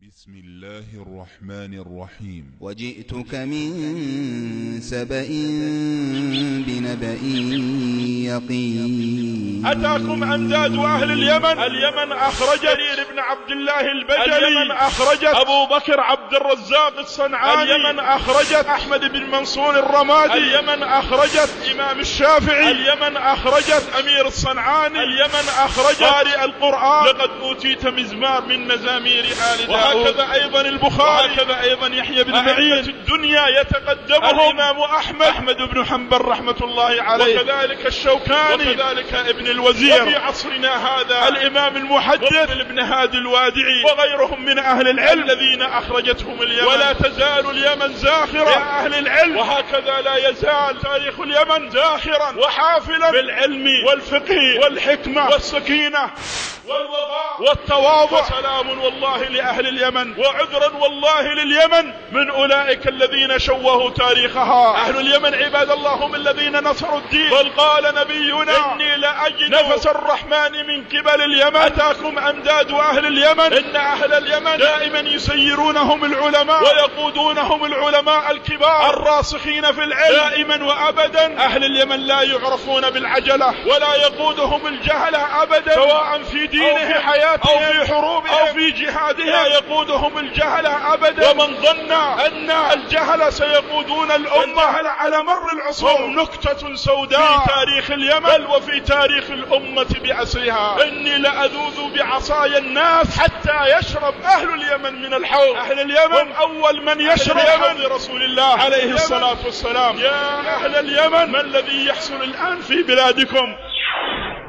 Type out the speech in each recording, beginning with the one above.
بسم الله الرحمن الرحيم. وجئتك من سبأ بنبأ يقين. أتاكم أمجاد أهل اليمن. اليمن أخرجت جرير بن عبد الله البجلي. اليمن أخرجت أبو بكر عبد الرزاق الصنعاني. اليمن أخرجت أحمد بن منصور الرمادي. اليمن أخرجت إمام الشافعي. اليمن أخرجت أمير الصنعاني. اليمن أخرجت قارئ القرآن. لقد أوتيت مزمار من مزامير آل داود. وهكذا أيضا البخاري. وهكذا أيضا يحيى بن معين. الدنيا يتقدمهم الإمام أحمد بن حنبل رحمة الله عليه، وكذلك الشوكاني، وكذلك ابن الوزير، وفي عصرنا هذا الإمام المحدث ابن هادي الوادعي، وغيرهم من أهل العلم الذين أخرجتهم اليمن. ولا تزال اليمن زاخرة يا أهل العلم، وهكذا لا يزال تاريخ اليمن زاخرا وحافلا بالعلم والفقه والحكمة والسكينة والوفاء والتواضع. سلام والله لأهل اليمن، وعذرا والله لليمن من أولئك الذين شوهوا تاريخها. أهل اليمن عباد الله هم الذين نصروا الدين، بل قال نبينا إني لأجد نفس الرحمن من قبل اليمن. أتاكم أمجاد أهل اليمن. إن أهل اليمن دائما يسيرونهم العلماء ويقودونهم العلماء الكبار الراسخين في العلم دائما وأبدا. أهل اليمن لا يعرفون بالعجلة، ولا يقودهم الجهلة أبدا، سواء في دينه أو في حياته أو في حروبه أو في جهاده، لا يقودهم الجهلة أبدا. ومن ظن أن الجهل سيقودون الأمة على مر العصور هم نكتة سوداء في تاريخ اليمن، بل وفي تاريخ الأمة بأسرها. إني لأذوذ بعصاي الناس حتى يشرب أهل اليمن من الحوض. أهل اليمن هم أول من يشرب حوض رسول الله عليه الصلاة والسلام. يا أهل اليمن، ما الذي يحصل الآن في بلادكم؟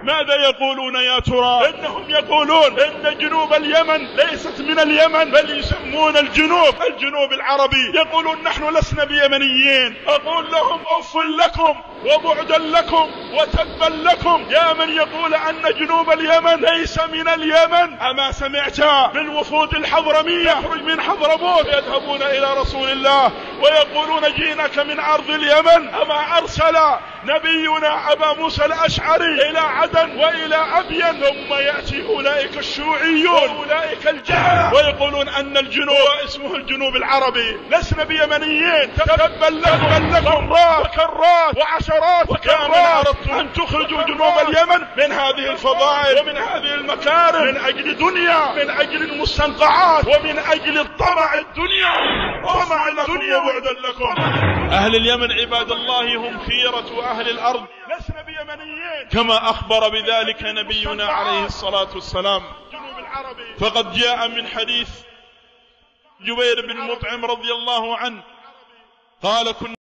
ماذا يقولون يا ترى؟ إنهم يقولون إن جنوب اليمن ليست من اليمن، بل يسمون الجنوب العربي. يقولون نحن لسنا بيمنيين. أقول لهم أف لكم وبعدا لكم وتبا لكم يا من يقول أن جنوب اليمن ليس من اليمن. أما سمعت بالوفود الحضرمية يخرج من حضرموت يذهبون إلى رسول الله ويقولون جئناك من أرض اليمن؟ أما أرسل نبينا أبا موسى الأشعري إلى عدن وإلى أبين، ثم يأتي أولئك الشيوعيون وأولئك الجهل ويقولون أن الجنوب اسمه الجنوب العربي. لسنا بيمنيين. تبا لكم وكرات وعشرات وكرات أن تخرجوا جنوب اليمن من هذه الفضائل ومن هذه المكارم من أجل دنيا، من أجل المستنقعات، ومن أجل الطمع الدنيا. طمع الدنيا بعدا لكم. أهل اليمن عباد الله هم خيرة أهل الأرض، لسنا بيمنيين، كما أخبر بذلك نبينا عليه الصلاة والسلام. فقد جاء من حديث جبير بن مطعم رضي الله عنه قال: كنا